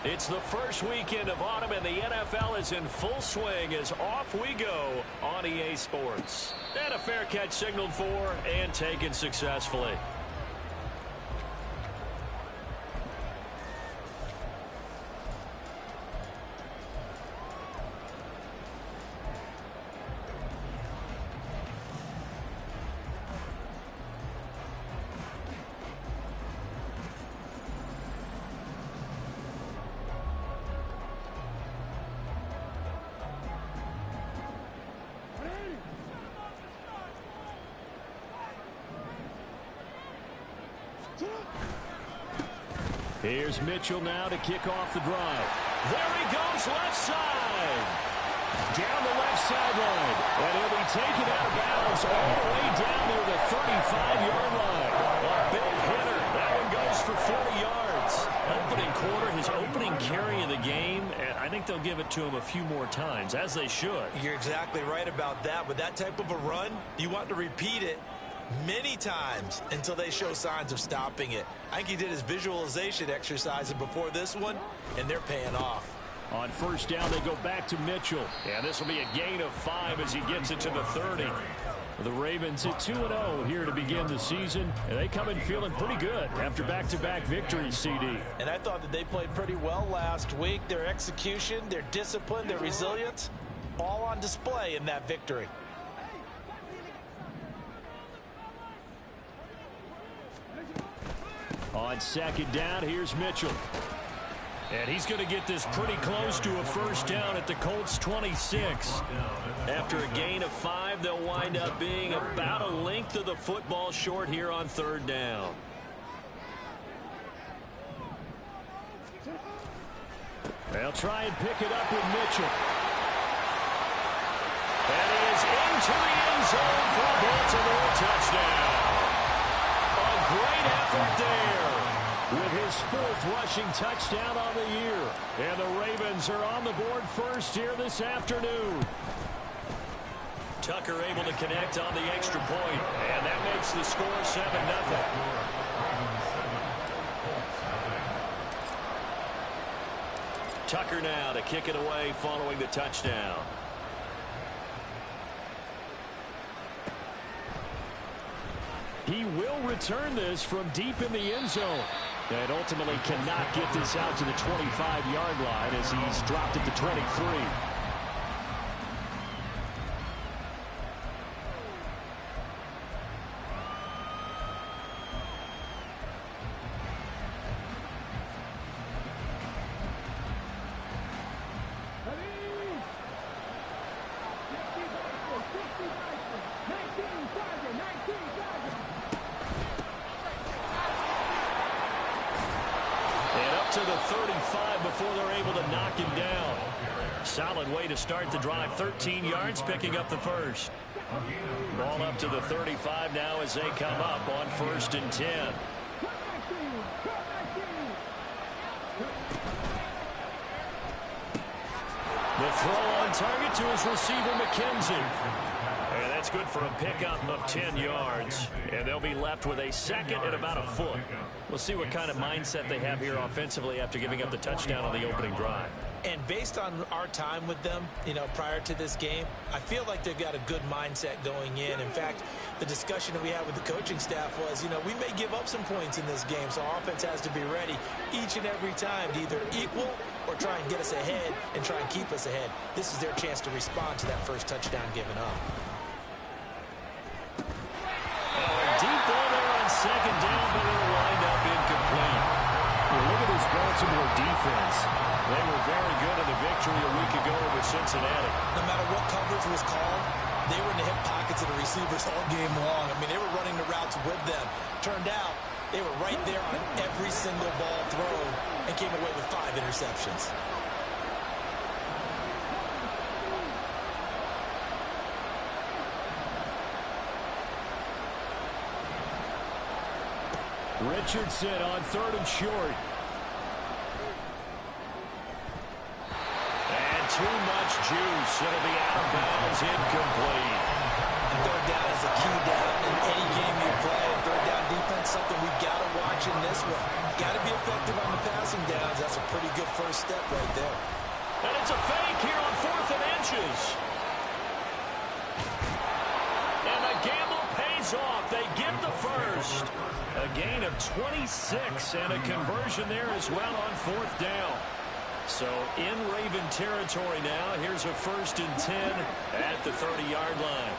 It's the first weekend of autumn, and the NFL is in full swing as off we go on EA Sports. And a fair catch signaled for and taken successfully. Here's Mitchell now to kick off the drive. There he goes, left side. Down the left sideline. And he'll be taken out of bounds all the way down near the 35-yard line. A big hitter. That one goes for 40 yards. Opening quarter, his opening carry of the game, and I think they'll give it to him a few more times, as they should. You're exactly right about that. With that type of a run, you want to repeat it many times until they show signs of stopping it. I think he did his visualization exercises before this one, and they're paying off. On first down, they go back to Mitchell. And this will be a gain of 5 as he gets it to the 30. The Ravens at 2-0 here to begin the season, and they come in feeling pretty good after back-to-back victories, CD. And I thought that they played pretty well last week. Their execution, their discipline, their resilience, all on display in that victory. On second down, here's Mitchell. And he's going to get this pretty close to a first down at the Colts 26. After a gain of 5, they'll wind up being about a length of the football short here on third down. They'll try and pick it up with Mitchell. And he is into the end zone for a Baltimore touchdown. A great effort there with his 4th rushing touchdown on the year. And the Ravens are on the board first here this afternoon. Tucker able to connect on the extra point, and that makes the score 7-0. Tucker now to kick it away following the touchdown. He will return this from deep in the end zone. And ultimately cannot get this out to the 25-yard line as he's dropped at the 23. To the 35 before they're able to knock him down. Solid way to start the drive. 13 yards, picking up the first. Ball up to the 35 now as they come up on 1st and 10. The throw on target to his receiver, McKenzie. And that's good for a pickup of 10 yards. And they'll be left with a second and about a foot. We'll see what kind of mindset they have here offensively after giving up the touchdown on the opening drive. And based on our time with them, prior to this game, I feel like they've got a good mindset going in. In fact, the discussion that we had with the coaching staff was, we may give up some points in this game, so our offense has to be ready each and every time to either equal or try and get us ahead and try and keep us ahead. This is their chance to respond to that first touchdown given up. Deep ball there on second down, but it'll wind up incomplete. Well, look at this Baltimore defense. They were very good in the victory a week ago over Cincinnati. No matter what coverage was called, they were in the hip pockets of the receivers all game long. I mean, they were running the routes with them. Turned out, they were right there on every single ball thrown and came away with 5 interceptions. Richardson on 3rd and short. And too much juice. It'll be out of bounds, incomplete. And third down is a key down in any game you play. Third down defense, something we got to watch in this one. Got to be effective on the passing downs. That's a pretty good first step right there. And it's a fake here on 4th and inches. And the gamble pays off. They get the first. A gain of 26 and a conversion there as well on 4th down. So in Raven territory now. Here's a 1st and 10 at the 30-yard line.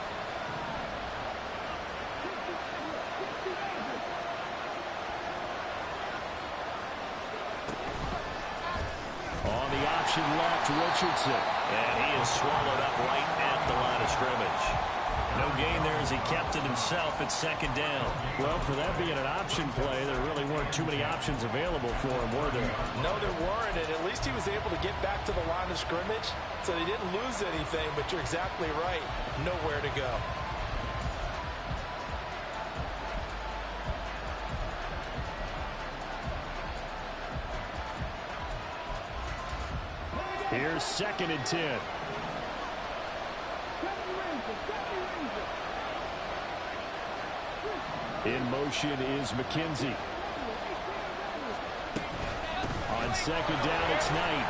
On the option left, Richardson. And he is swallowed up right at the line of scrimmage. No gain there as he kept it himself at 2nd down. Well, for that being an option play, there really weren't too many options available for him, were there? No, there weren't, and at least he was able to get back to the line of scrimmage, so they didn't lose anything, but you're exactly right. Nowhere to go. Here's 2nd and 10. In motion is McKenzie. On 2nd down, it's Knight.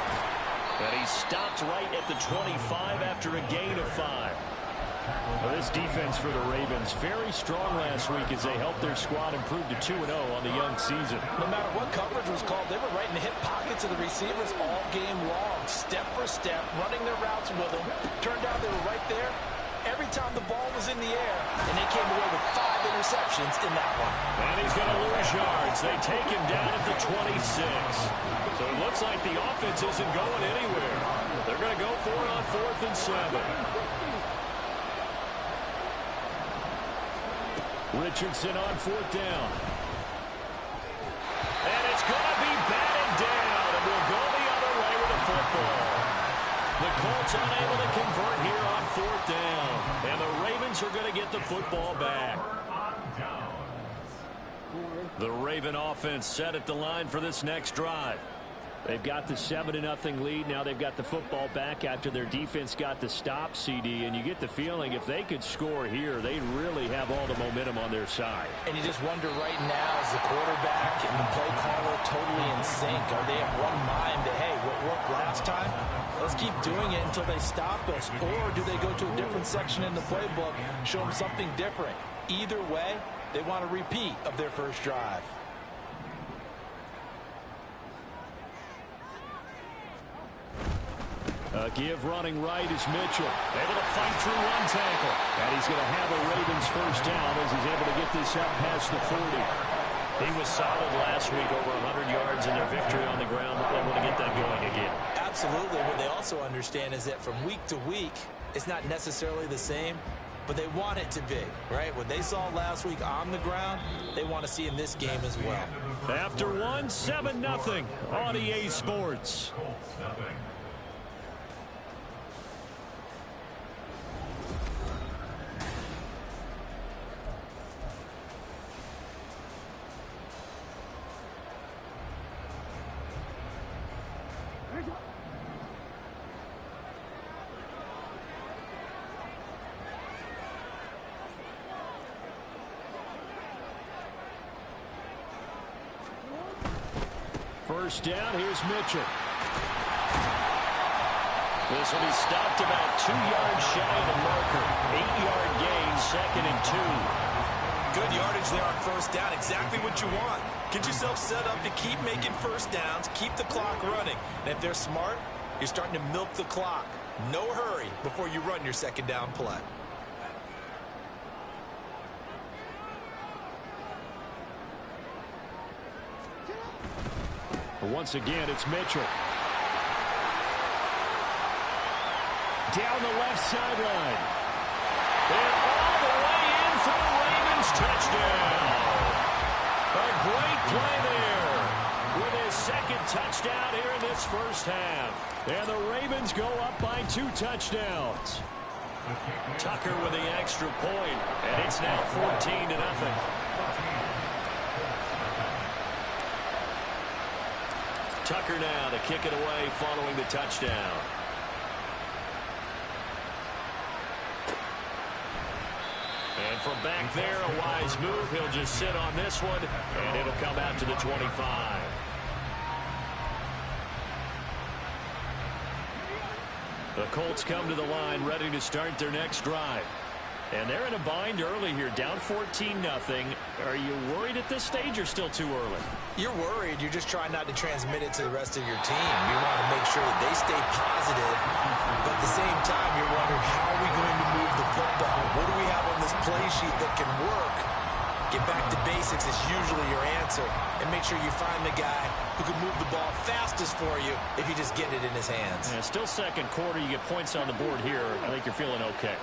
And he stopped right at the 25 after a gain of 5. Well, this defense for the Ravens, very strong last week as they helped their squad improve to 2-0 on the young season. No matter what coverage was called, they were right in the hip pockets of the receivers all game long, step for step, running their routes with them. Turned out they were right there every time the ball was in the air, and they came away with 5 interceptions in that one. And he's going to lose yards. They take him down at the 26. So it looks like the offense isn't going anywhere. They're going to go for it on 4th and 7. Richardson on 4th down. And it's going to be batted down, and we'll go the other way with the football. The Colts unable to convert here on 4th down, and the Ravens are going to get the football back. The Raven offense set at the line for this next drive. They've got the 7-0 lead. Now they've got the football back after their defense got the stop, CD. And you get the feeling if they could score here, they really have all the momentum on their side. And you just wonder right now, is the quarterback and the play caller totally in sync? Are they of one mind that, hey, what worked last time? Let's keep doing it until they stop us. Or do they go to a different section in the playbook, show them something different? Either way, they want a repeat of their first drive. Give running right is Mitchell. Able to fight through one tackle. And he's going to have a Ravens first down as he's able to get this up past the 40. He was solid last week, over 100 yards in their victory on the ground. They're able to get that going again. Absolutely. What they also understand is that from week to week, it's not necessarily the same, but they want it to be, right? What they saw last week on the ground, they want to see in this game as well. After one, 7-0 on EA Sports. First down, here's Mitchell. This will be stopped about 2 yards shy of the marker. 8-yard gain, 2nd and 2. Good yardage there on first down. Exactly what you want. Get yourself set up to keep making first downs, keep the clock running. And if they're smart, you're starting to milk the clock. No hurry before you run your second down play. Once again, it's Mitchell. Down the left sideline. And all the way in for the Ravens touchdown. A great play there with his 2nd touchdown here in this first half. And the Ravens go up by 2 touchdowns. Tucker with the extra point, and it's now 14-0. Tucker now to kick it away following the touchdown. And from back there, a wise move. He'll just sit on this one, and it'll come out to the 25. The Colts come to the line ready to start their next drive. And they're in a bind early here, down 14-0. Are you worried at this stage or still too early? You're worried. You're just trying not to transmit it to the rest of your team. You want to make sure that they stay positive, but at the same time, you're wondering, how are we going to move the football? What do we have on this play sheet that can work? Get back to basics is usually your answer, and make sure you find the guy who can move the ball fastest for you if you just get it in his hands. Yeah, still second quarter. You get points on the board here. I think you're feeling okay.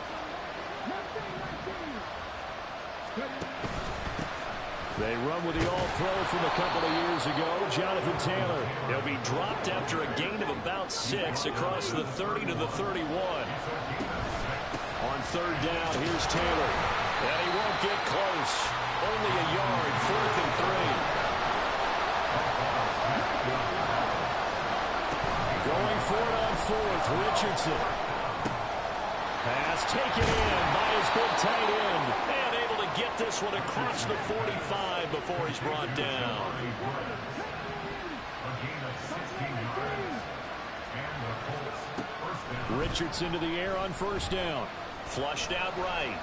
They run with the all-pro from a couple of years ago, Jonathan Taylor. He'll be dropped after a gain of about 6 across the 30 to the 31. On third down, here's Taylor. And he won't get close. Only a yard, 4th and 3. Going for it on 4th, Richardson. Pass taken in by his big tight end. And able to get this one across the 45 before he's brought down. Richardson to the air on first down. Flushed out right.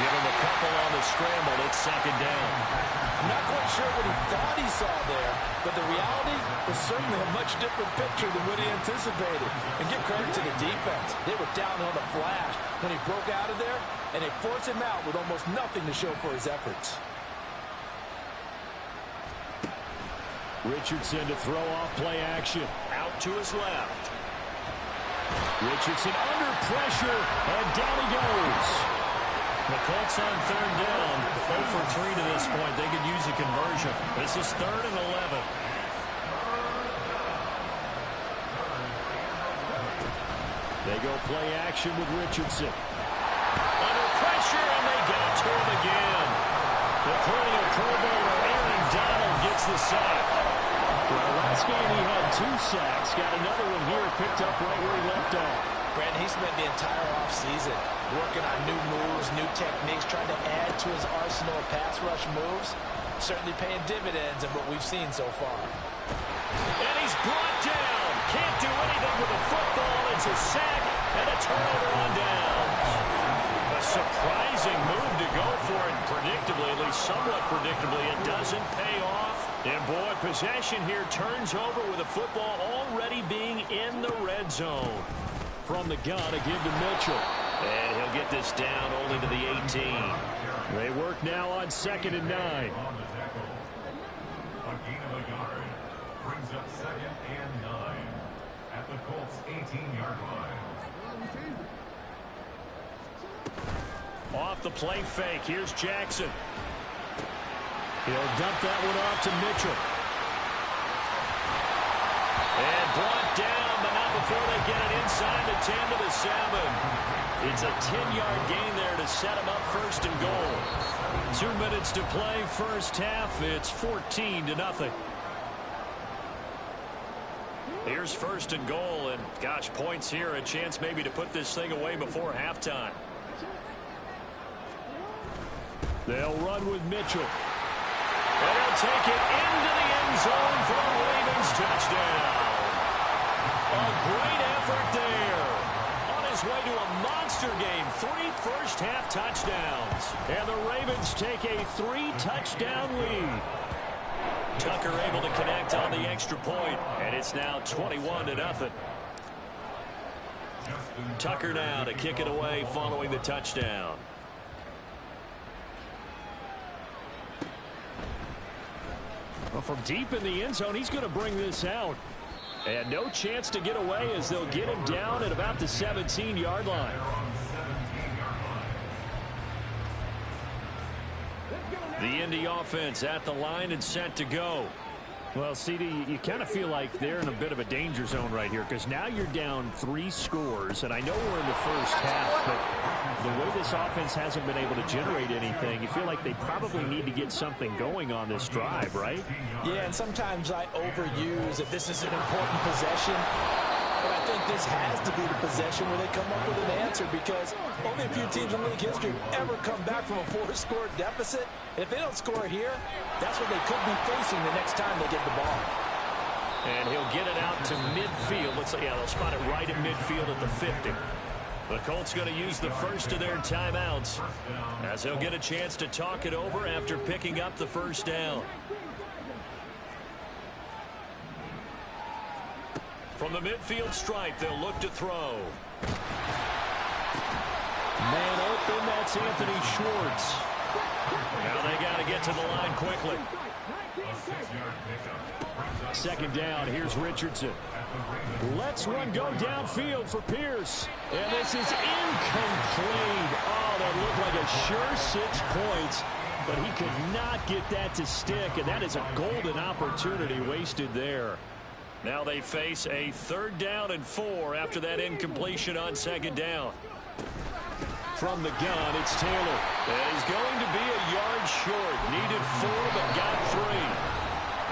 Give him a couple on the scramble. It's second down. I'm not quite sure what he thought he saw there, but the reality was certainly a much different picture than what he anticipated. And give credit to the defense. They were down on the flash when he broke out of there, and they forced him out with almost nothing to show for his efforts. Richardson to throw off play action. Out to his left. Richardson under pressure, and down he goes. The Colts on third down, 0 for 3 to this point. They could use a conversion. This is 3rd and 11. They go play action with Richardson. Under pressure, and they got to him again. The perennial Pro Bowler Aaron Donald gets the sack. Well, last game he had 2 sacks. Got another one here, picked up right where he left off. Brandon, he spent the entire offseason working on new moves, new techniques, trying to add to his arsenal of pass rush moves. Certainly paying dividends in what we've seen so far. And he's brought down. Can't do anything with the football. It's a sack and a turnover on downs. A surprising move to go for it predictably, at least somewhat predictably. It doesn't pay off. And boy, possession here turns over with the football already being in the red zone. From the gun, a give to Mitchell. And he'll get this down only to the 18. They work now on 2nd and 9. A gain of a yard brings up 2nd and 9 at the Colts 18-yard line. Off the play fake. Here's Jackson. He'll dump that one off to Mitchell. And brought down, but not before they get it inside the 10 to the 7. It's a 10-yard gain there to set him up 1st and goal. 2 minutes to play first half. It's 14-0. Here's 1st and goal, and gosh, points here. A chance maybe to put this thing away before halftime. They'll run with Mitchell. And he'll take it into the end zone for the Ravens touchdown. A great effort there. On his way to a monster game. 3 first-half touchdowns. And the Ravens take a 3-touchdown lead. Tucker able to connect on the extra point. And it's now 21-0. Tucker now to kick it away following the touchdown. Well, from deep in the end zone, he's going to bring this out. And no chance to get away as they'll get him down at about the 17-yard line. The Indy offense at the line and set to go. Well, CD, you kind of feel like they're in a bit of a danger zone right here because now you're down 3 scores, and I know we're in the first half, but the way this offense hasn't been able to generate anything, you feel like they probably need to get something going on this drive, right? Yeah, and sometimes I overuse that this is an important possession. But I think this has to be the possession where they come up with an answer because only a few teams in league history have ever come back from a 4-score deficit. And if they don't score here, that's what they could be facing the next time they get the ball. And he'll get it out to midfield. Let's say, yeah, they'll spot it right in midfield at the 50. The Colts going to use the first of their timeouts as they'll get a chance to talk it over after picking up the first down. From the midfield stripe, they'll look to throw. Man open, that's Anthony Schwartz. Now they got to get to the line quickly. Second down, here's Richardson. Lets one go downfield for Pierce. And this is incomplete. Oh, that looked like a sure 6 points. But he could not get that to stick. And that is a golden opportunity wasted there. Now they face a 3rd down and 4 after that incompletion on 2nd down. From the gun, it's Taylor. And he's going to be a yard short. Needed 4, but got 3.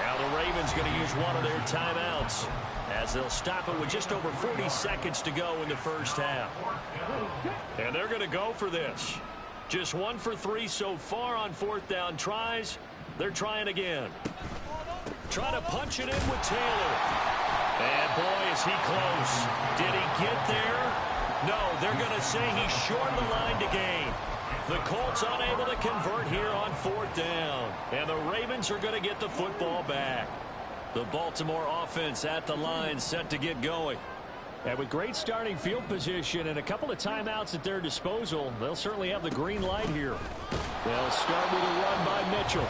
Now the Ravens going to use one of their timeouts as they'll stop it with just over 40 seconds to go in the first half. And they're going to go for this. Just 1 for 3 so far on 4th down tries. They're trying again. Trying to punch it in with Taylor. And boy, is he close. Did he get there? No, they're going to say he's short of the line to gain. The Colts unable to convert here on 4th down. And the Ravens are going to get the football back. The Baltimore offense at the line set to get going. And with great starting field position and a couple of timeouts at their disposal, they'll certainly have the green light here. They'll start with a run by Mitchell.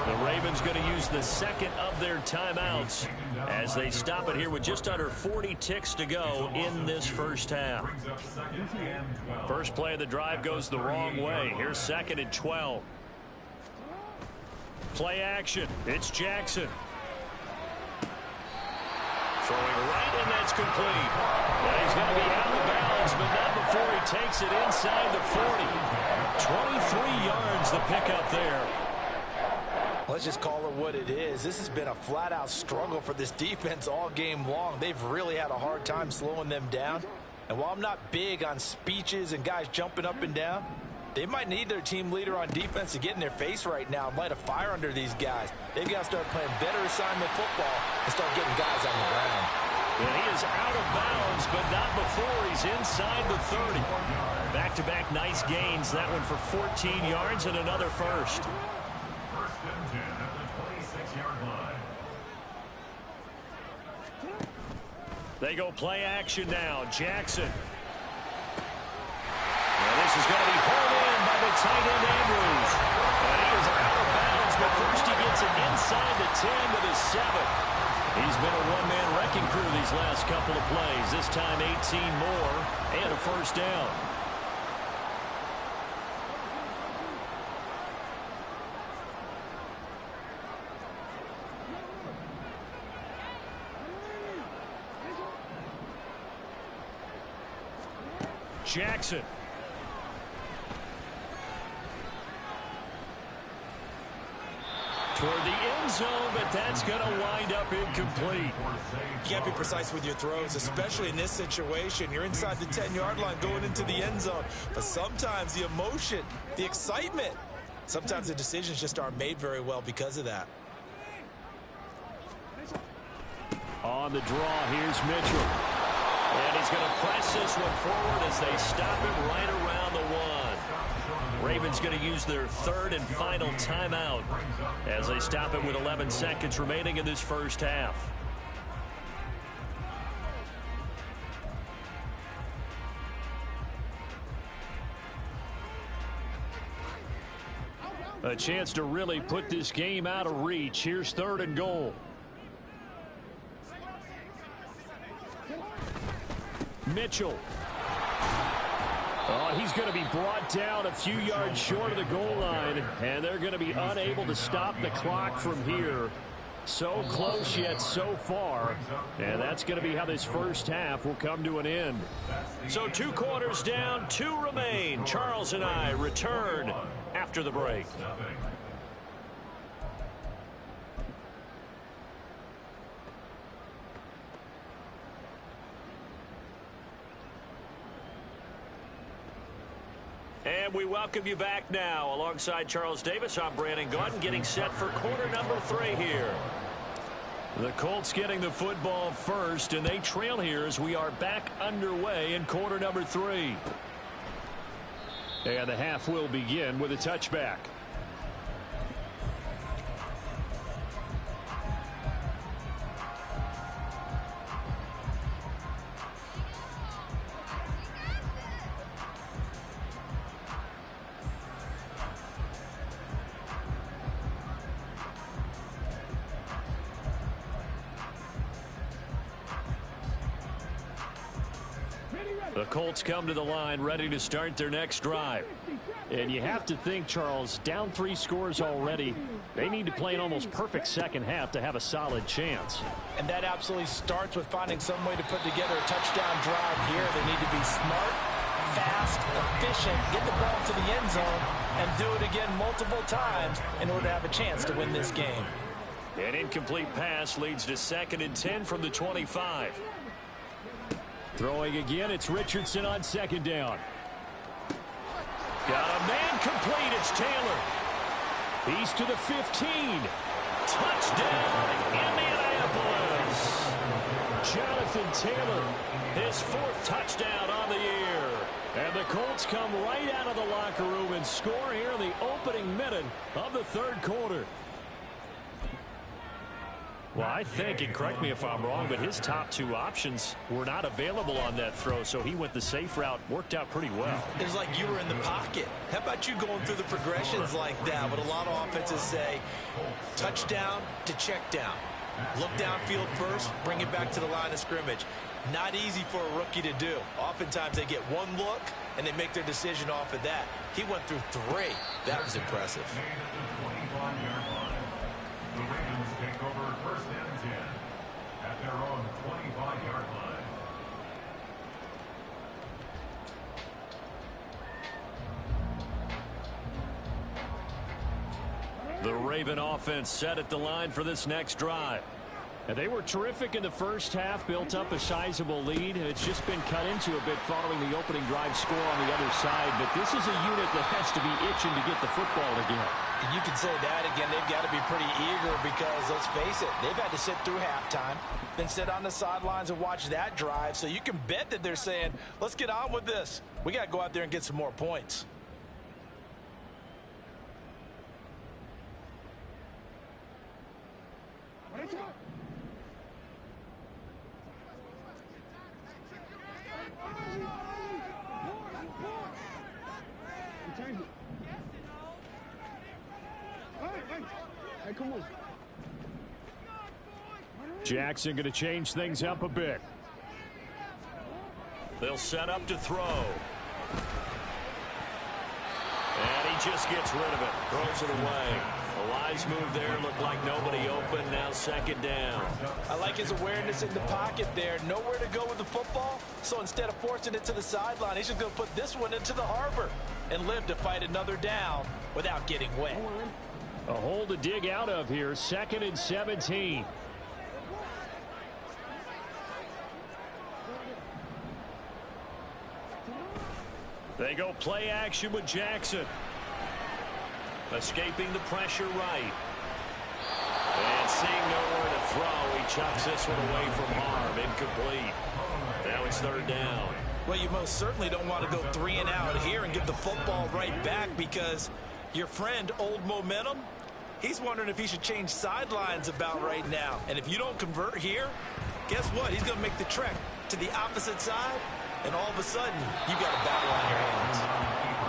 The Ravens going to use the 2nd of their timeouts as they stop it here with just under 40 ticks to go in this first half. First play of the drive goes the wrong way. Here's 2nd and 12. Play action. It's Jackson. Throwing right, and that's complete. Now he's going to be out of bounds, but not before he takes it inside the 40. 23 yards the pickup there. Let's just call it what it is. This has been a flat-out struggle for this defense all game long. They've really had a hard time slowing them down. And while I'm not big on speeches and guys jumping up and down, they might need their team leader on defense to get in their face right now and light a fire under these guys. They've got to start playing better assignment football and start getting guys on the ground. And he is out of bounds, but not before he's inside the 30. Back-to-back nice gains. That one for 14 yards and another first. They go play action now. Jackson. And this is going to be pulled in by the tight end Andrews. And he is out of bounds, but first he gets it inside the 10 to the 7. He's been a one-man wrecking crew these last couple of plays. This time 18 more and a first down. Jackson. Toward the end zone, but that's going to wind up incomplete. You can't be precise with your throws, especially in this situation. You're inside the 10-yard line going into the end zone. But sometimes the emotion, the excitement, sometimes the decisions just aren't made very well because of that. On the draw, here's Mitchell. And he's going to press this one forward as they stop him right around the 1. Ravens going to use their 3rd and final timeout as they stop it with 11 seconds remaining in this first half. A chance to really put this game out of reach. Here's 3rd and goal. Mitchell. Oh, he's going to be brought down a few yards short of the goal line, and they're going to be unable to stop the clock from here. So close yet so far, and that's going to be how this first half will come to an end. So 2 quarters down, 2 remain. Charles and I return after the break. And we welcome you back now. Alongside Charles Davis, I'm Brandon Gaudin, getting set for quarter number 3 here. The Colts getting the football first, and they trail here as we are back underway in quarter number 3. And the half will begin with a touchback. The Colts come to the line ready to start their next drive. And you have to think, Charles, down 3 scores already. They need to play an almost perfect second half to have a solid chance. And that absolutely starts with finding some way to put together a touchdown drive here. They need to be smart, fast, efficient, get the ball to the end zone, and do it again multiple times in order to have a chance to win this game. An incomplete pass leads to 2nd and 10 from the 25. Throwing again, it's Richardson on 2nd down. Got a man complete, it's Taylor. He's to the 15. Touchdown, Indianapolis. Jonathan Taylor, his 4th touchdown on the year. And the Colts come right out of the locker room and score here in the opening minute of the 3rd quarter. Well, I think, and correct me if I'm wrong, but his top 2 options were not available on that throw, so he went the safe route. Worked out pretty well. It was like you were in the pocket. How about you going through the progressions like that? What a lot of offenses say, touchdown to check down. Look downfield first, bring it back to the line of scrimmage. Not easy for a rookie to do. Oftentimes they get 1 look, and they make their decision off of that. He went through 3. That was impressive. The Ravens take over 1st and 10 at their own 25-yard line. The Raven offense set at the line for this next drive. And they were terrific in the first half, built up a sizable lead, and it's just been cut into a bit following the opening drive score on the other side. But this is a unit that has to be itching to get the football again. You can say that again. They've got to be pretty eager because, let's face it, they've had to sit through halftime, then sit on the sidelines and watch that drive. So you can bet that they're saying, let's get on with this. We got to go out there and get some more points. Jackson going to change things up a bit. They'll set up to throw. And he just gets rid of it. Throws it away. A wise move there. Looked like nobody open. Now 2nd down. I like his awareness in the pocket there. Nowhere to go with the football. So instead of forcing it to the sideline, he's just going to put this one into the harbor and live to fight another down without getting wet. A hole to dig out of here. 2nd and 17. They go play action with Jackson. Escaping the pressure right. And seeing nowhere to throw, he chucks this one away from harm. Incomplete. Now it's 3rd down. Well, you most certainly don't want to go 3 and out here and give the football right back because your friend, Old Momentum, he's wondering if he should change sidelines about right now. And if you don't convert here, guess what? He's going to make the trek to the opposite side. And all of a sudden, you got a battle on your hands.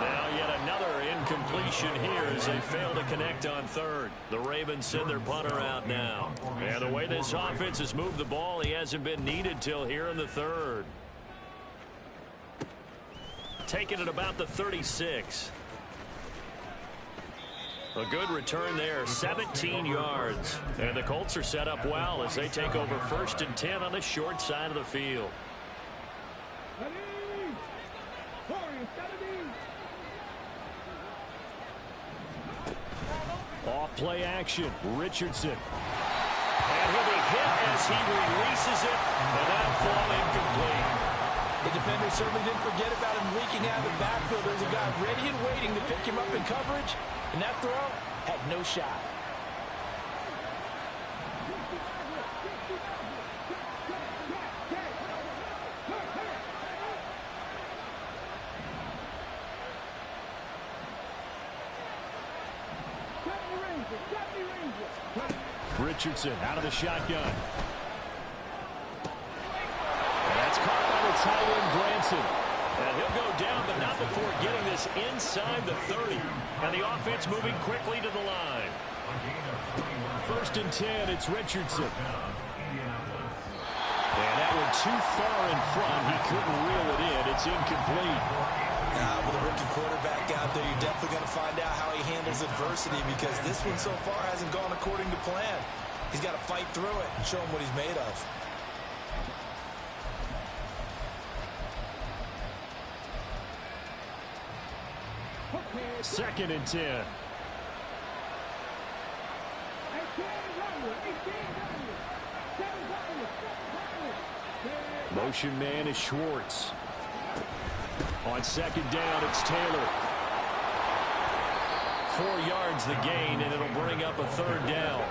Now yet another incompletion here as they fail to connect on 3rd. The Ravens send their punter out now. And the way this offense has moved the ball, he hasn't been needed till here in the 3rd. Taking it about the 36. A good return there, 17 yards. And the Colts are set up well as they take over 1st and 10 on the short side of the field. Off play action, Richardson. And he'll be hit as he releases it, and that'll fall incomplete. The defender certainly didn't forget about him leaking out of the backfield. There's a guy ready and waiting to pick him up in coverage, and that throw had no shot. Richardson out of the shotgun. And that's caught by the tight end, Branson. And he'll go down, but not before getting this inside the 30. And the offense moving quickly to the line. 1st and 10, it's Richardson. And that one too far in front. He couldn't reel it in. It's incomplete. With a rookie quarterback out there, you're definitely going to find out how he handles adversity, because this one so far hasn't gone according to plan. He's got to fight through it and show him what he's made of. 2nd and 10. Motion man is Schwartz. On 2nd down, it's Taylor. 4 yards the gain, and it'll bring up a 3rd down.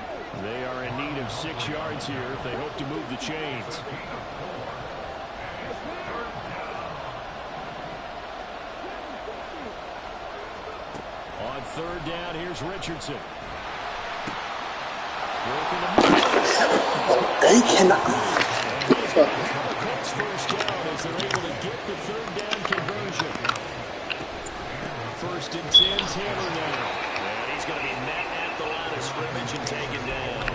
They are in need of 6 yards here if they hope to move the chains. On 3rd down, here's Richardson. They cannot. The Colts first down as they're able to get the 3rd down conversion. 1st and 10, Taylor now. And he's going to be met at the line of scrimmage and taken down.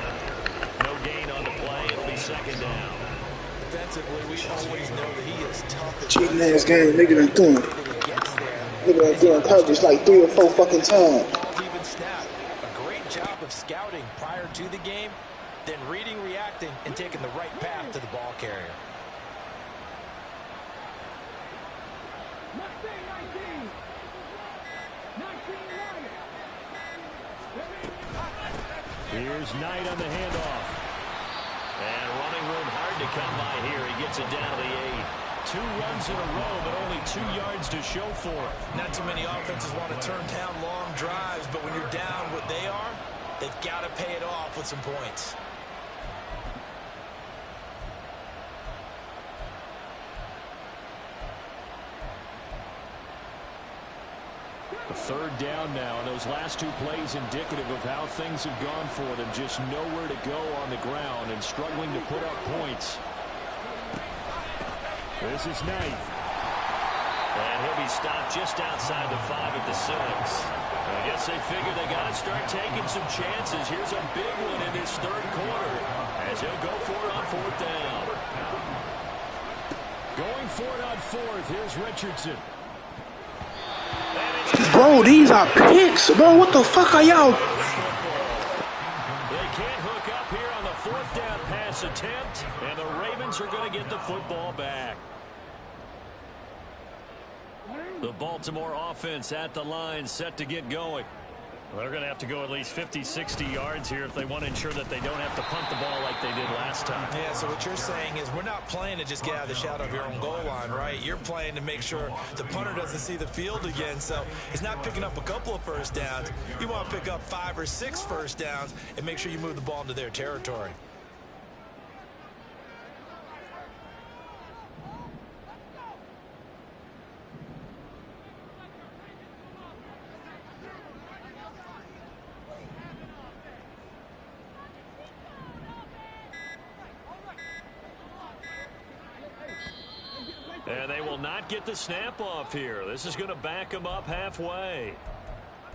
No gain on the play. It'll be 2nd down. Defensively, we always know that he is tough. Cheating ass game, nigga done doing. Nigga done doing coverage like 3 or 4 fucking times. Even snap. A great job of scouting prior to the game, then reading, reacting, and taking the right path to the ball carrier. Here's Knight on the handoff. And running room hard to come by here. He gets it down to the 8. 2 runs in a row, but only 2 yards to show for it. Not too many offenses want to turn down long drives, but when you're down what they are, they've got to pay it off with some points. A 3rd down now, and those last 2 plays indicative of how things have gone for them. Just nowhere to go on the ground and struggling to put up points. This is Knight. And he'll be stopped just outside the 5 at the 6. I guess they figure they got to start taking some chances. Here's a big one in this 3rd quarter as he'll go for it on 4th down. Going for it on 4th. Here's Richardson. Bro, these are picks. Bro, what the fuck are y'all? They can't hook up here on the 4th down pass attempt, and the Ravens are going to get the football back. The Baltimore offense at the line, set to get going. Well, they're going to have to go at least 50, 60 yards here if they want to ensure that they don't have to punt the ball like they did last time. Yeah, so what you're saying is we're not playing to just get out of the shadow of your own goal line, right? You're playing to make sure the punter doesn't see the field again. So it's not picking up a couple of first downs. You want to pick up 5 or 6 first downs and make sure you move the ball into their territory. And they will not get the snap off here. This is going to back them up halfway.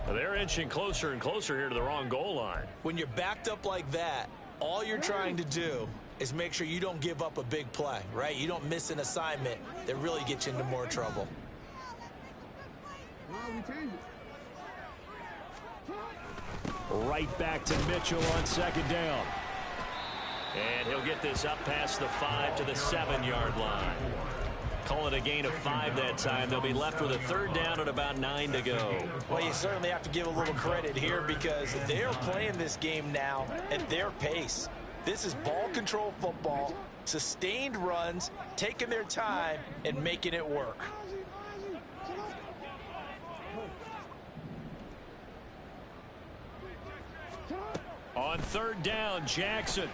They're inching closer and closer here to the wrong goal line. When you're backed up like that, all you're trying to do is make sure you don't give up a big play, right? You don't miss an assignment that really gets you into more trouble. Right back to Mitchell on 2nd down. And he'll get this up past the 5 to the 7-yard line. Call it a gain of 5 that time. They'll be left with a 3rd down and about 9 to go. Well, you certainly have to give a little credit here because they're playing this game now at their pace. This is ball control football, sustained runs, taking their time and making it work. On 3rd down, Jackson.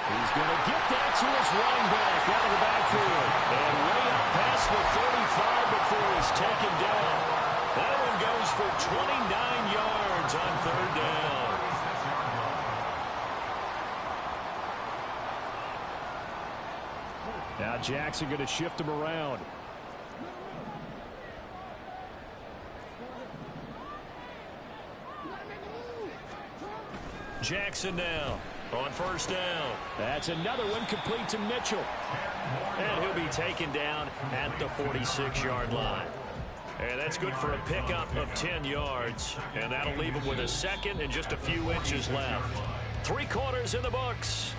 He's going to get that to his running back out of the backfield. And way up past the 35 before he's taken down. That one goes for 29 yards on third down. Now Jackson going to shift him around. Jackson now on first down. That's another one complete to Mitchell. And he'll be taken down at the 46-yard line. And that's good for a pickup of 10 yards. And that'll leave him with a second and just a few inches left. 3 quarters in the books.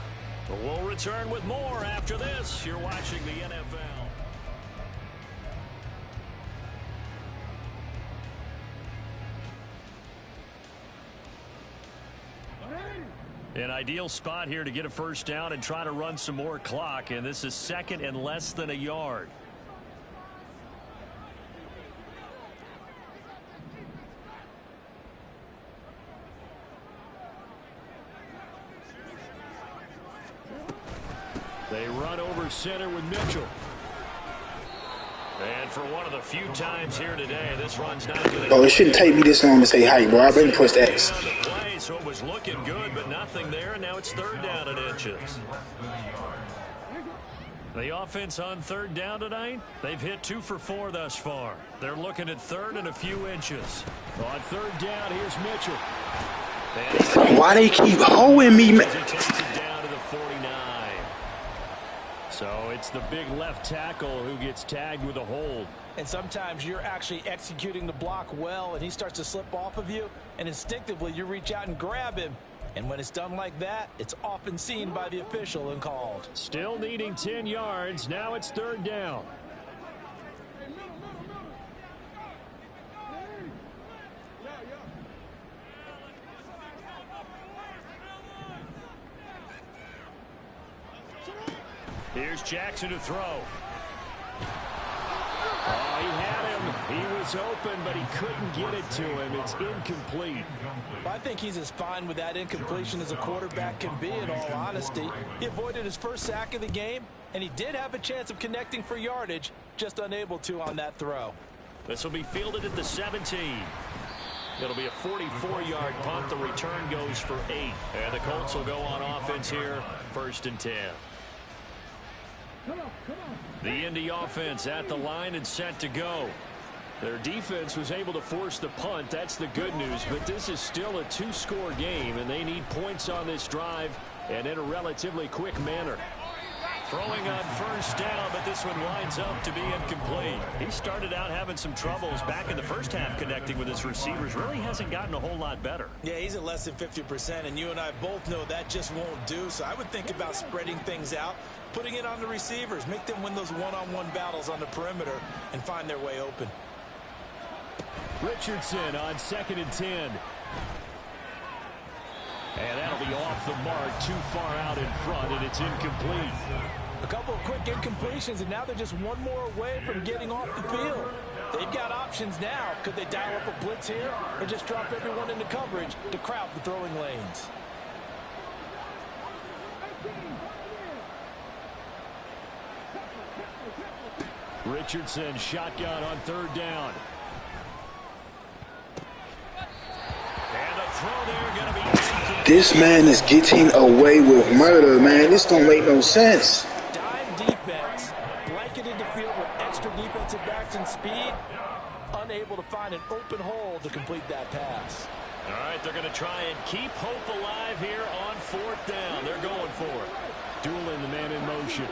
We'll return with more after this. You're watching the NFL. An ideal spot here to get a first down and try to run some more clock. And this is second and less than a yard. They run over center with Mitchell. And for one of the few times here today, this run's not going to... Oh, it shouldn't take me this long to say hi, bro. I've been pushed X. So it was looking good, but nothing there, and now it's third down and inches. The offense on third down tonight, they've hit 2 for 4 thus far. They're looking at third and a few inches. On third down, here's Mitchell. Why they keep holding me, man? It takes it down to the 49. So it's the big left tackle who gets tagged with a hold. And sometimes you're actually executing the block well, and he starts to slip off of you, and instinctively you reach out and grab him. And when it's done like that, it's often seen by the official and called. Still needing 10 yards. Now it's third down. Here's Jackson to throw. Oh, he had him. He was open, but he couldn't get it to him. It's incomplete. I think he's as fine with that incompletion as a quarterback can be, in all honesty. He avoided his first sack of the game, and he did have a chance of connecting for yardage, just unable to on that throw. This will be fielded at the 17. It'll be a 44-yard punt. The return goes for 8. And the Colts will go on offense here, 1st and 10. The Indy offense at the line and set to go. Their defense was able to force the punt. That's the good news. But this is still a 2-score game, and they need points on this drive and in a relatively quick manner. Throwing on first down, but this one winds up to be incomplete. He started out having some troubles back in the first half connecting with his receivers. Really hasn't gotten a whole lot better. Yeah, he's at less than 50%, and you and I both know that just won't do. So I would think about spreading things out, putting it on the receivers, make them win those one-on-one battles on the perimeter, and find their way open. Richardson on 2nd and 10. And that'll be off the mark, too far out in front, and it's incomplete. A couple of quick incompletions, and now they're just one more away from getting off the field. They've got options now. Could they dial up a blitz here or just drop everyone into coverage to crowd the throwing lanes? Richardson shotgun on third down. And a throw there going to be... This man is getting away with murder, man. This don't make no sense. Dime defense, blanketed the field with extra defensive backs and speed, unable to find an open hole to complete that pass. All right, they're going to try and keep hope alive here on 4th down. They're going for it. Dueling the man in motion.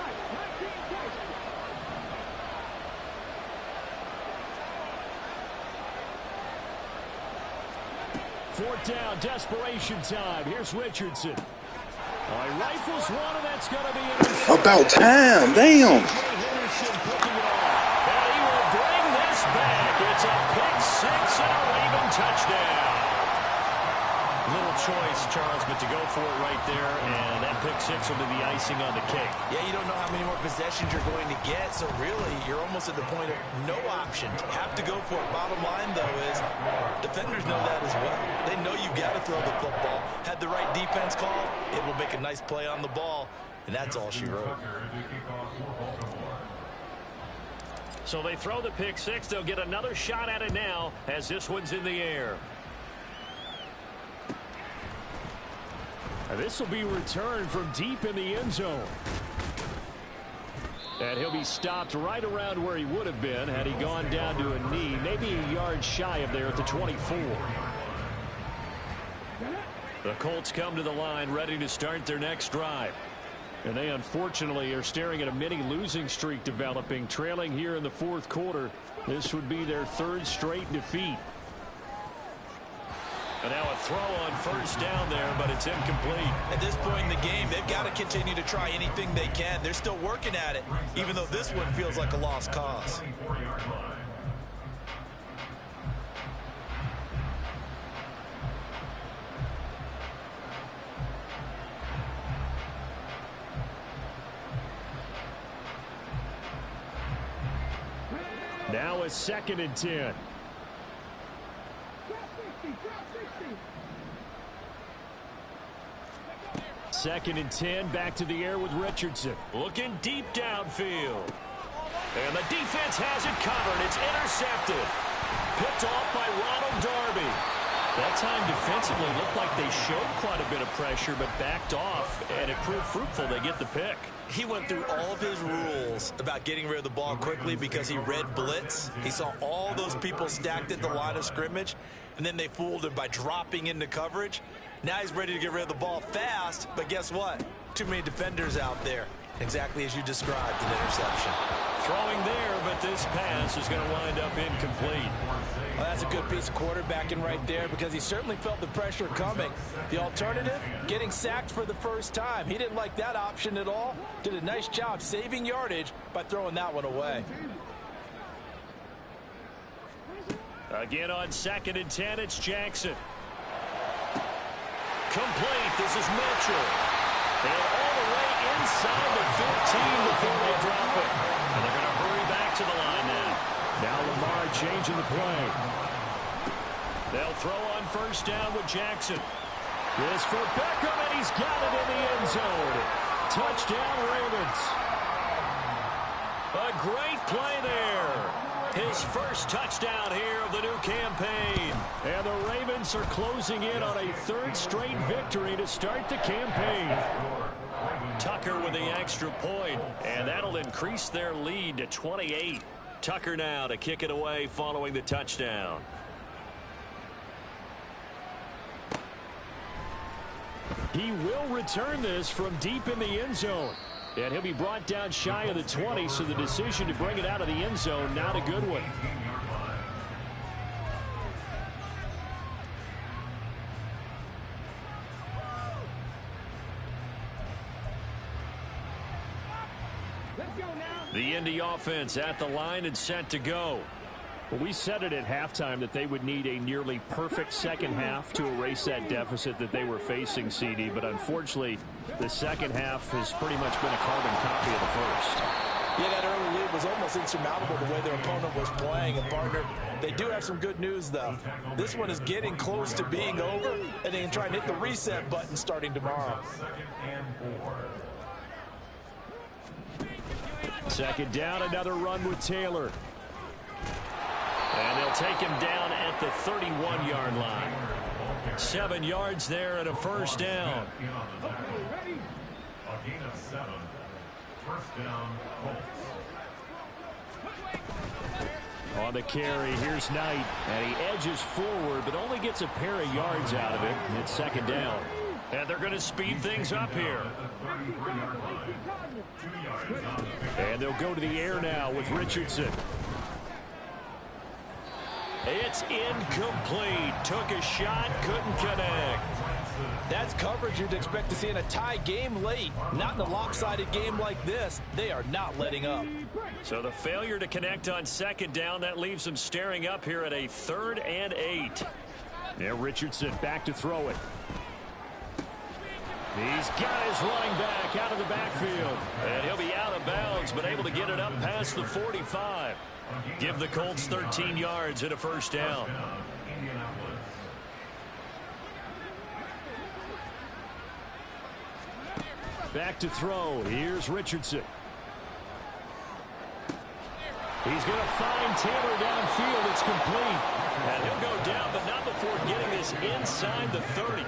Fourth down, desperation time. Here's Richardson. He rifles one, and that's going to be intercepted. About time, damn. Henderson picking it off. And he will bring this back. It's a pick 6 and a Raven touchdown. Little choice, Charles, but to go for it right there, and that pick 6 will be the icing on the cake. Yeah, you don't know how many more possessions you're going to get, so really you're almost at the point of no option. Have to go for it. Bottom line, though, is defenders know that as well. They know you've got to throw the football. Had the right defense call, it will make a nice play on the ball, and that's all she wrote. So they throw the pick six. They'll get another shot at it now as this one's in the air. This will be returned from deep in the end zone. And he'll be stopped right around where he would have been had he gone down to a knee, maybe a yard shy of there at the 24. The Colts come to the line ready to start their next drive. And they unfortunately are staring at a mini losing streak developing, trailing here in the fourth quarter. This would be their third straight defeat. And now a throw on first down there, but it's incomplete. At this point in the game, they've got to continue to try anything they can. They're still working at it, even though this one feels like a lost cause. Now a 2nd and 10. Second and 10, back to the air with Richardson. Looking deep downfield. And the defense has it covered. It's intercepted. Picked off by Ronald Darby. That time defensively looked like they showed quite a bit of pressure but backed off, and it proved fruitful. They get the pick. He went through all of his rules about getting rid of the ball quickly because he read blitz. He saw all those people stacked at the line of scrimmage, and then they fooled him by dropping into coverage. Now he's ready to get rid of the ball fast, but guess what? Too many defenders out there. Exactly as you described, an interception. Throwing there, but this pass is going to wind up incomplete. Well, that's a good piece of quarterbacking right there because he certainly felt the pressure coming. The alternative, getting sacked for the first time. He didn't like that option at all. Did a nice job saving yardage by throwing that one away. Again on 2nd and 10, it's Jackson. Complete. This is Mitchell. And all the way inside the 15 before they drop it. And they're going to hurry back to the line now. Now Lamar changing the play. They'll throw on first down with Jackson. This for Beckham, and he's got it in the end zone. Touchdown, Ravens. A great play there. His first touchdown here of the new campaign. And the Ravens are closing in on a third straight victory to start the campaign. Tucker with the extra point, and that'll increase their lead to 28. Tucker now to kick it away following the touchdown. He will return this from deep in the end zone. And he'll be brought down shy of the 20, so the decision to bring it out of the end zone, not a good one. The Indy offense at the line and set to go. Well, we said it at halftime that they would need a nearly perfect second half to erase that deficit that they were facing, CD. But unfortunately, the second half has pretty much been a carbon copy of the first. Yeah, that early lead was almost insurmountable the way their opponent was playing. And, partner, they do have some good news, though. This one is getting close to being over, and they can try and hit the reset button starting tomorrow. Second down, another run with Taylor. And they'll take him down at the 31-yard line. 7 yards there and a first down. A gain of 7. First down, Colts. On the carry, here's Knight. And he edges forward, but only gets a pair of yards out of it. It's second down. And they're going to speed things up here. And they'll go to the air now with Richardson. It's incomplete. Took a shot, couldn't connect. That's coverage you'd expect to see in a tie game late. Not in a lopsided game like this. They are not letting up. So the failure to connect on second down, that leaves them staring up here at a 3rd and 8. Now Richardson back to throw it. He's got his running back out of the backfield. And he'll be out of bounds, but able to get it up past the 45. Give the Colts 13 yards and a first down. Back to throw. Here's Richardson. He's going to find Taylor downfield. It's complete. And he'll go down, but not before getting this inside the 30.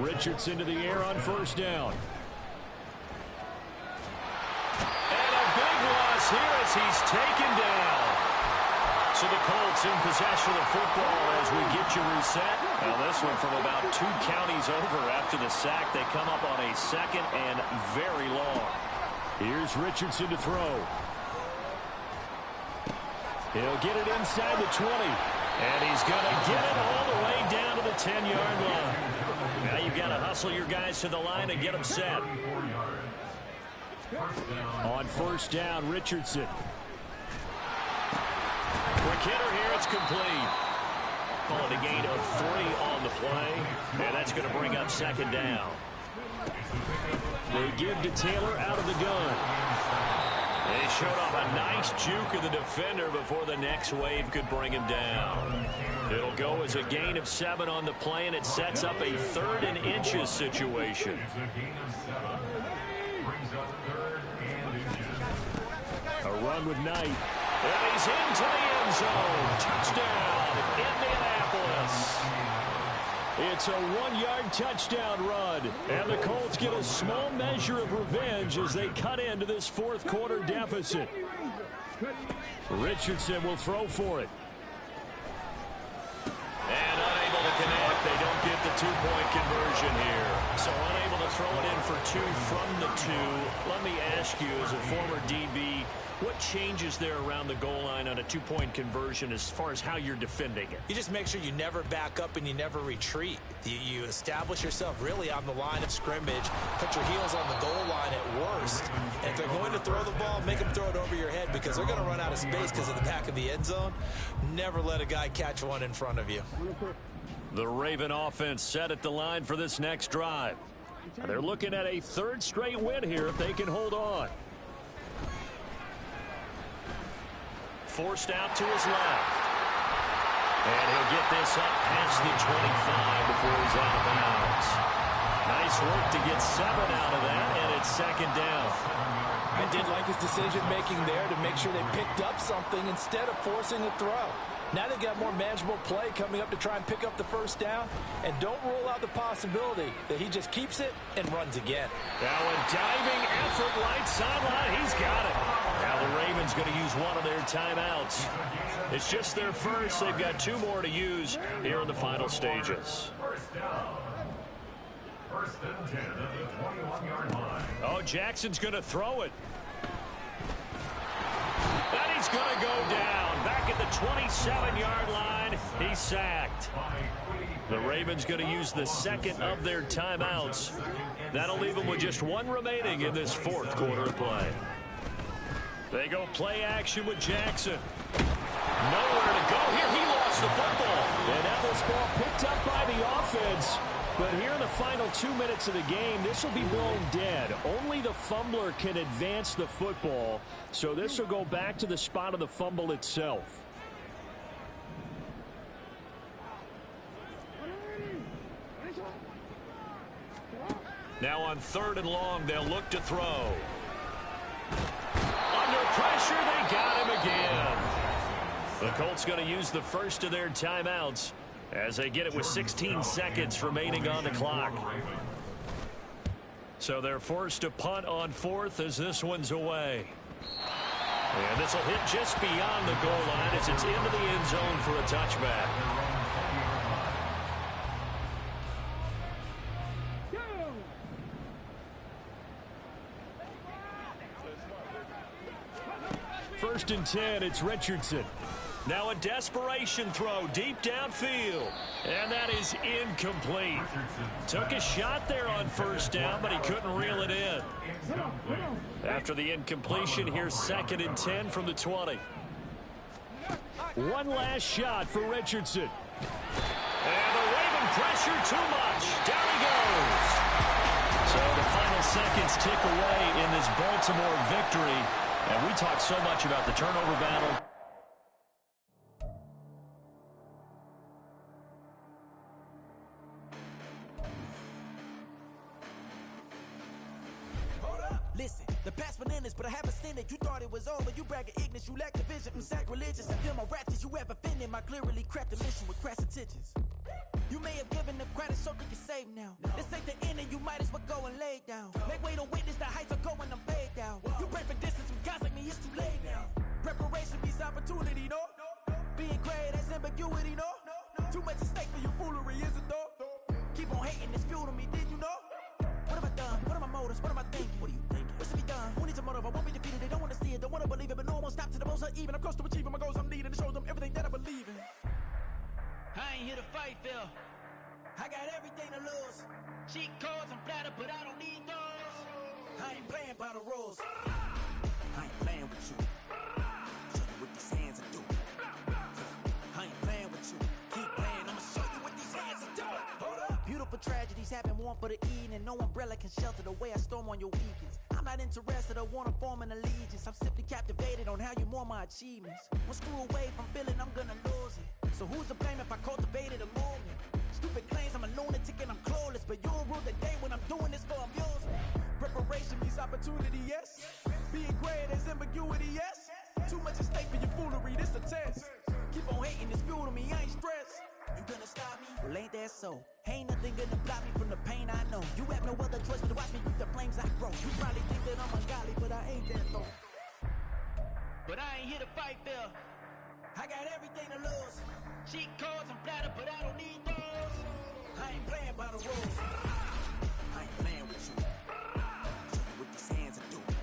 Richardson to the air on first down. And a big loss here as he's taken down. So the Colts in possession of football as we get you reset. Now this one from about 2 counties over after the sack. They come up on a second and very long. Here's Richardson to throw. He'll get it inside the 20. And he's going to get it all the way down to the 10-yard line. Now you've got to hustle your guys to the line and get them set. On first down, Richardson. Quick hitter here, it's complete. Call it a gain of 3 on the play. And that's going to bring up second down. They give to Taylor out of the gun. They showed off a nice juke of the defender before the next wave could bring him down. It'll go as a gain of 7 on the play, and it sets up a 3rd and inches situation. A run with Knight. And he's into the end zone. Touchdown, Indianapolis. It's a 1-yard touchdown run. And the Colts get a small measure of revenge as they cut into this fourth-quarter deficit. Richardson will throw for it. And unable to connect. They don't get the 2-point conversion here. So unable to throw it in for 2 from the 2. Let me ask you, as a former DB, what changes there around the goal line on a 2-point conversion as far as how you're defending it? You just make sure you never back up and you never retreat. You establish yourself really on the line of scrimmage, put your heels on the goal line at worst. And if they're going to throw the ball, make them throw it over your head because they're going to run out of space because of the back of the end zone. Never let a guy catch one in front of you. The Raven offense set at the line for this next drive. They're looking at a 3rd straight win here if they can hold on. Forced out to his left. And he'll get this up past the 25 before he's out of bounds. Nice work to get 7 out of that, and it's second down. I did like his decision-making there to make sure they picked up something instead of forcing a throw. Now they've got more manageable play coming up to try and pick up the first down. And don't rule out the possibility that he just keeps it and runs again. Now a diving effort right sideline. He's got it. Now the Ravens going to use one of their timeouts. It's just their first. They've got 2 more to use here in the final stages. First and 10 at the 21-yard line. Oh, Jackson's going to throw it. And he's going to go down. Back at the 27-yard line, he's sacked. The Ravens going to use the second of their timeouts. That'll leave them with just 1 remaining in this 4th quarter of play. They go play action with Jackson. Nowhere to go here. He lost the football. And now this ball picked up by the offense. But here in the final 2 minutes of the game, this will be blown dead. Only the fumbler can advance the football. So this will go back to the spot of the fumble itself. Now on 3rd and long, they'll look to throw. Under pressure, they got him again. The Colts going to use the first of their timeouts as they get it with 16 seconds remaining on the clock. So they're forced to punt on 4th as this one's away. And this will hit just beyond the goal line as it's into the end zone for a touchback. First and 10, it's Richardson. Now a desperation throw deep downfield. And that is incomplete. Took a shot there on first down, but he couldn't reel it in. After the incompletion, here's 2nd and 10 from the 20. One last shot for Richardson. And the Raven pressure too much. Down he goes. So the final seconds tick away in this Baltimore victory. And we talk so much about the turnover battle. Listen, the past bananas, but I haven't seen it. You thought it was over, you bragging ignorance, you lack the vision. I'm sacrilegious, I feel my raptors, you ever offended my clearly crafted mission with crass intentions. You may have given the credit so you can save now. This ain't the end and you might as well go and lay down. Make way to witness the heights are going, I'm paid down. You pray for distance with guys like me, it's too late now. Preparation means opportunity, no? Being great, that's ambiguity, no? Too much at stake for your foolery, is it though? Keep on hating, it's fuel to me, did you know? What have I done? What are my motives? What am I thinking? What are you thinking? What should be done? Who needs a motive? I won't be defeated. They don't want to see it, don't want to believe it, but no one won't stop to the most even. I'm close to achieving my goals. I'm needing to show them everything that I believe in. I ain't here to fight, Phil. I got everything to lose. Cheat codes, I'm flattered, but I don't need those. I ain't playing by the rules. I ain't playing with you. Show you what these hands are doing. I ain't playing with you. Keep playing, I'ma show you what these hands are doing. Hold up. Beautiful tragedies happen, one for the evening, and no umbrella can shelter the way I storm on your weekends. I'm not interested or wanna form an allegiance. I'm simply captivated on how you more my achievements. One screw away from feeling I'm gonna lose it. So who's to blame if I cultivated a movement? Stupid claims I'm a lunatic and I'm clueless, but you'll rule the day when I'm doing this for amusement. Preparation means opportunity, yes. Being great as ambiguity, yes. Too much at stake for your foolery, this a test. Keep on hating, it's fuel to me, I ain't stressed. You gonna stop me? Well, ain't that so? Ain't nothing gonna block me from the pain I know. You have no other choice but to watch me reap the flames I grow. You probably think that I'm ungodly, but I ain't that low. But I ain't here to fight, Phil. I got everything to lose. Cheat codes, I'm flattered, but I don't need those. I ain't playing by the rules. I ain't playing with you. Show you what these hands are doing.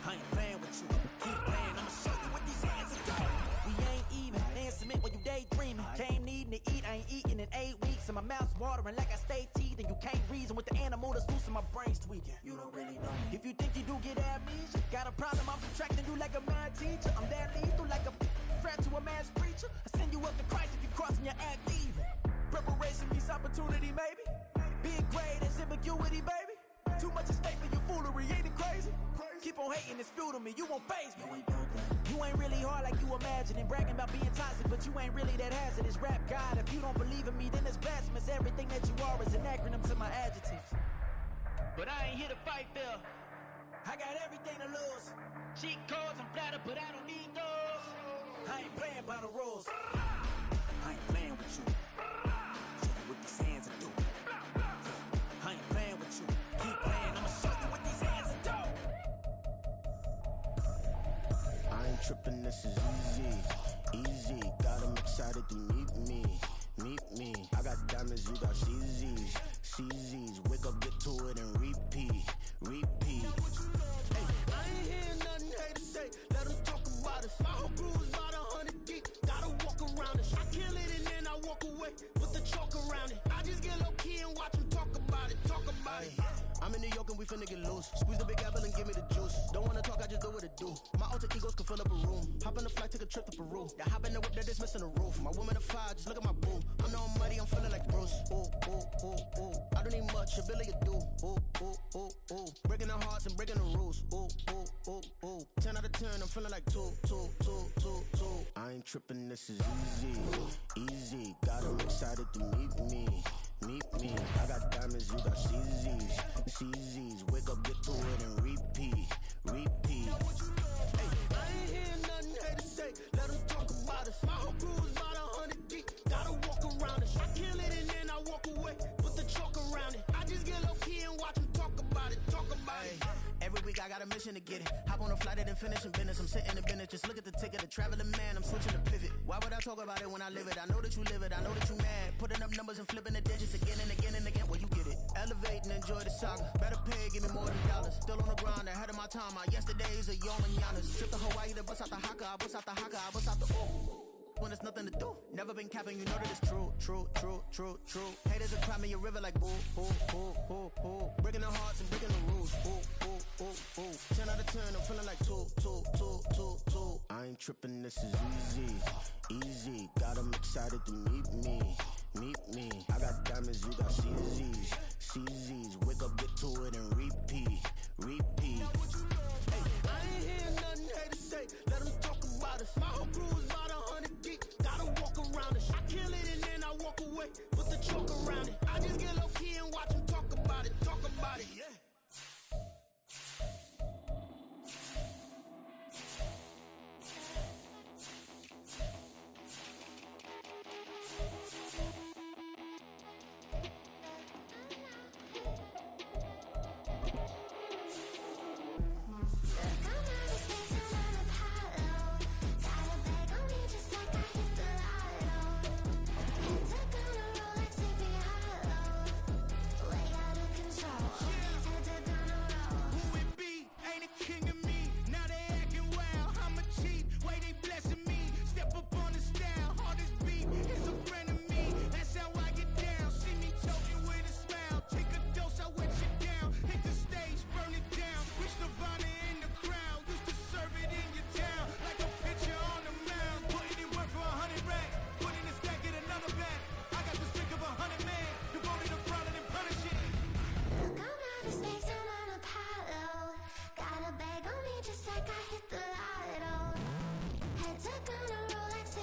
I ain't playing with you. Keep playing, I'ma show you what these hands are doing. We ain't even. They ain't submit when you daydreaming. Came needing to eat, I ain't eating in 8 weeks. And my mouth's watering like I stay teething. You can't reason with the animal that's loose and my brain's tweaking. You don't really know me. If you think you do get amnesia, got a problem, I'm subtracting you like a mad teacher. I'm that lethal like a threat to a mass preacher. I send you up to Christ if you crossing your act evil. Preparation means opportunity, maybe. Being great is ambiguity, baby. Too much at stake for your foolery, ain't it crazy? Keep on hating, it's fuel to me, you won't faze me. You ain't really hard like you imagine and bragging about being toxic, but you ain't really that hazardous. Rap God, if you don't believe in me, then it's blasphemous. Everything that you are is an acronym to my adjectives. But I ain't here to fight, Phil. I got everything to lose. Cheat codes, I'm flattered, but I don't need those. I ain't playing by the rules. I ain't playing with you. Show you what these hands are doing. I ain't playing with you. Keep playing, I'ma show you what these hands are doing. I ain't tripping, this is easy. Easy, got them excited to meet me. Meet me. I got diamonds, you got CZs. CZs, wake up, get to it, and repeat. Repeat. Hey, I ain't hearing nothing hate to say. Let them talk about us. My whole crew is about 100 deep. Gotta walk around it. I kill it and then I walk away. Put the chalk around it. I just get low key and watch them talk about it. Talk about it. I'm in New York and we finna get loose. Squeeze the big apple and give me the juice. Don't wanna talk, I just do what it do. My alter egos can fill up a room. Hop on the flight, take a trip to Peru. That hop in the whip that is missing the roof. My woman a fire, just look at my boo. I'm no muddy, I'm feeling like Bruce. Ooh, ooh, ooh, ooh. I don't need much, ability to do. Ooh, ooh, ooh, ooh. Breaking the hearts and breaking the rules. Ooh, ooh, ooh, ooh. 10 out of 10, I'm feeling like 2, 2, 2, 2, 2. I ain't tripping, this is easy. Easy, got them excited to meet me. Meet me. I got diamonds, you got CZs. CZs, wake up, get to it, and repeat. Repeat. Hey, I ain't hearing nothing hate to say. Let them talk about us. My whole crew is about 100 deep. Gotta walk around it. I kill it and then I walk away. Put the chalk around it. I just get low key and watch them talk about it. Talk about it. Every week I got a mission to get it. Hop on a flight and then finish in business. I'm sitting in business, just look at the ticket. A traveling man, I'm switching to pivot. Why would I talk about it when I live it? I know that you live it, I know that you mad. Putting up numbers and flipping the digits again and again and again. Well, you get it. Elevate and enjoy the saga. Better pay, give me more than dollars. Still on the grind, ahead of my time. My yesterdays are young and yanas. Trip to Hawaii to bust out the haka. I bust out the haka, I bust out the ooh. When there's nothing to do, never been capping, you know that it's true, true, true, true, true. Haters are crying me a river like boo, boo, boo, boo, boo. Breaking the hearts and breaking the rules, boo, boo, boo, boo. 10 out of 10, I'm feeling like 2, 2, 2, 2, 2. I ain't tripping, this is easy, easy. Got them excited to meet me. Meet me. I got diamonds, you got CZs.